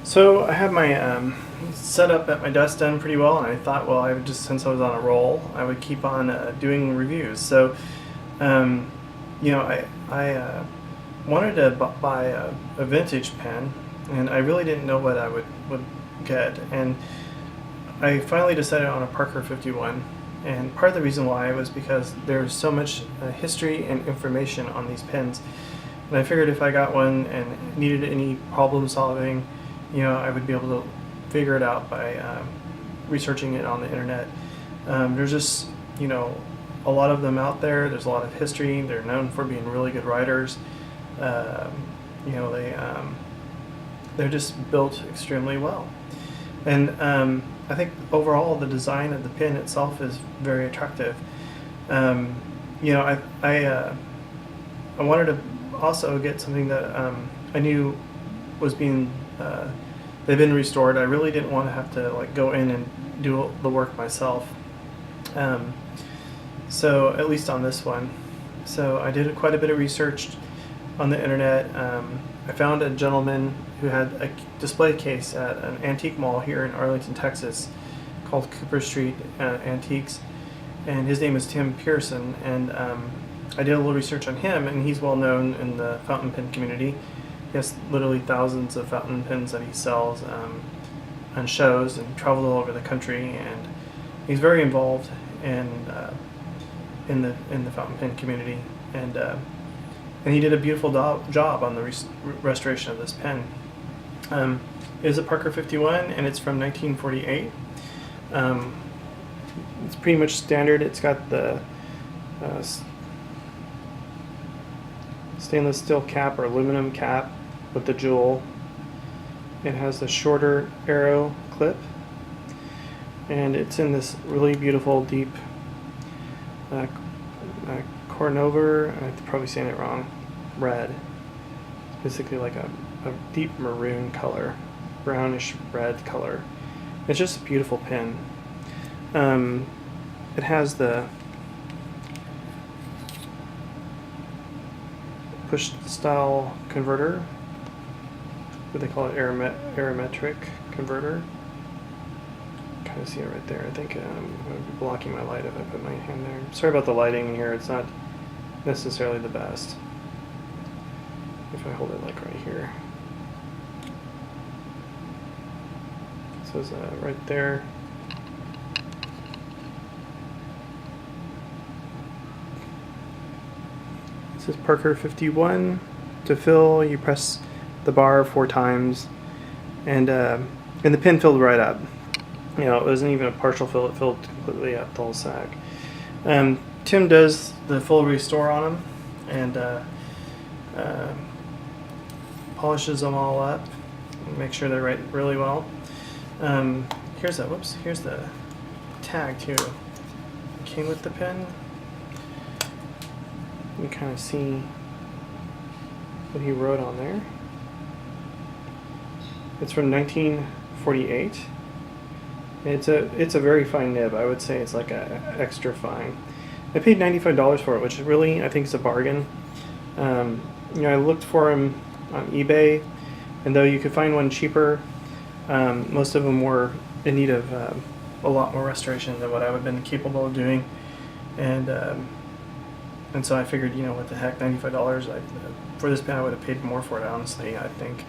So I have my setup at my desk done pretty well, and I thought, well, I would just, since I was on a roll, I would keep on doing reviews. So, um, I wanted to buy a vintage pen, and I really didn't know what I would get, and I finally decided on a Parker 51. And part of the reason why was because there's so much history and information on these pens. And I figured if I got one and needed any problem solving, I would be able to figure it out by researching it on the internet. There's just, a lot of them out there. There's a lot of history. They're known for being really good writers. Um, they're just built extremely well. And I think overall the design of the pen itself is very attractive. Um, you know, I wanted to also get something that I knew was being they've been restored. I really didn't want to have to like go in and do the work myself. So at least on this one, so I did quite a bit of research on the internet. I found a gentleman who had a display case at an antique mall here in Arlington, Texas, called Cooper Street Antiques, and his name is Tim Pearson. And I did a little research on him, and he's well known in the fountain pen community. He has literally thousands of fountain pens that he sells on shows and travels all over the country, and he's very involved in the fountain pen community, and he did a beautiful job on the restoration of this pen. It is a Parker 51, and it's from 1948. It's pretty much standard. It's got the stainless steel cap or aluminum cap with the jewel. It has the shorter arrow clip, and it's in this really beautiful deep Cornover, I'm probably saying it wrong, red. It's basically like a deep maroon color, brownish red color. It's just a beautiful pen. It has the push style converter, what they call it, Aerometric converter. Kind of see it right there. I think I'm going to be blocking my light if I put my hand there. Sorry about the lighting here. It's not necessarily the best. If I hold it like right here. It says right there. It says Parker 51. To fill, you press the bar 4 times, and the pen filled right up. It wasn't even a partial fill, it filled completely up the whole sack. Tim does the full restore on them, and polishes them all up, and make sure they're right really well. Here's the tag too. It came with the pen. You can kind of see what he wrote on there. It's from 1948. It's a very fine nib. I would say it's like a extra fine. I paid $95 for it, which really I think is a bargain. I looked for them on eBay, and though you could find one cheaper, most of them were in need of a lot more restoration than what I would have been capable of doing, and so I figured, what the heck, $95. For this pen, I would have paid more for it. Honestly, I think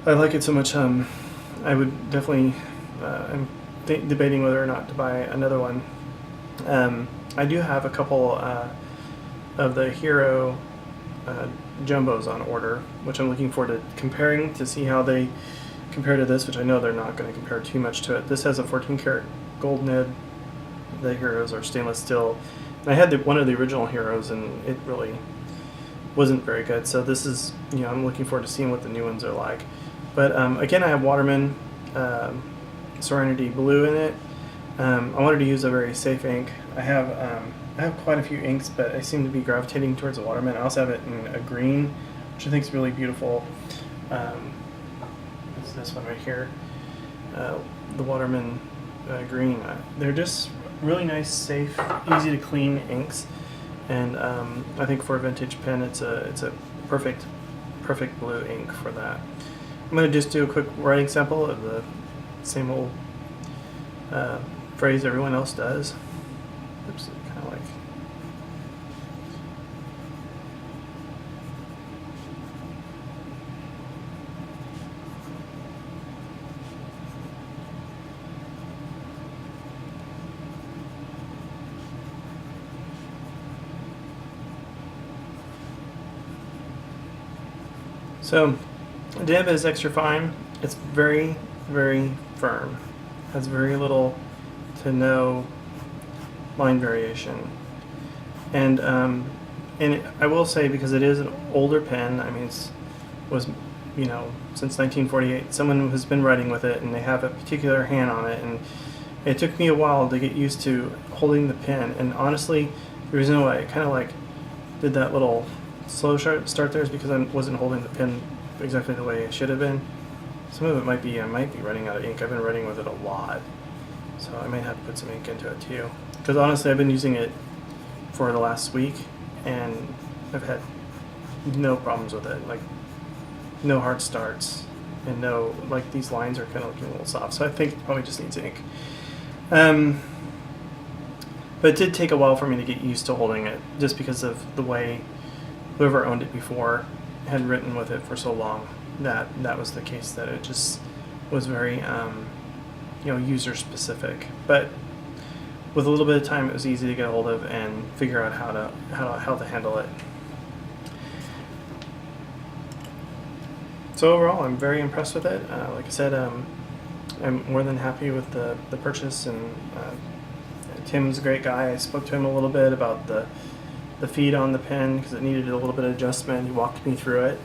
I like it so much. I would definitely. I'm debating whether or not to buy another one. I do have a couple of the Hero jumbos on order, which I'm looking forward to comparing to see how they compare to this, which I know they're not going to compare too much to it. This has a 14 karat gold nib. The Heroes are stainless steel. And I had one of the original Heroes, and it really wasn't very good. So this is, I'm looking forward to seeing what the new ones are like. But again, I have Waterman Serenity Blue in it. I wanted to use a very safe ink. I have quite a few inks, but I seem to be gravitating towards the Waterman. I also have it in a green, which I think is really beautiful. It's this one right here, the Waterman green. They're just really nice, safe, easy to clean inks, and I think for a vintage pen, it's a perfect blue ink for that. I'm going to just do a quick writing sample of the same old phrase everyone else does. Oops, kind of like. So, nib is extra fine. It's very, very firm. Has very little to no line variation. And I will say, because it is an older pen, I mean, was since 1948. Someone has been writing with it, and they have a particular hand on it, and it took me a while to get used to holding the pen. And honestly, the reason why I kind of like did that little slow start there is because I wasn't holding the pen exactly the way it should have been. Some of it might be, I might be running out of ink. I've been writing with it a lot, so I might have to put some ink into it too. Because honestly, I've been using it for the last week, and I've had no problems with it. Like, no hard starts, and no, like, these lines are kind of looking a little soft. So I think it probably just needs ink. But it did take a while for me to get used to holding it, just because of the way whoever owned it before had written with it for so long. That was the case, that it just was very user specific. But with a little bit of time, it was easy to get a hold of and figure out how to handle it. So overall, I'm very impressed with it. Like I said, I'm more than happy with the purchase, and Tim's a great guy. I spoke to him a little bit about the feed on the pen, because it needed a little bit of adjustment. He walked me through it.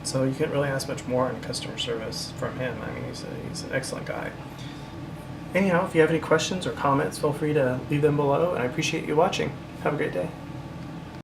So you can't really ask much more in customer service from him. I mean, he's an excellent guy. Anyhow, if you have any questions or comments, feel free to leave them below, and I appreciate you watching. Have a great day.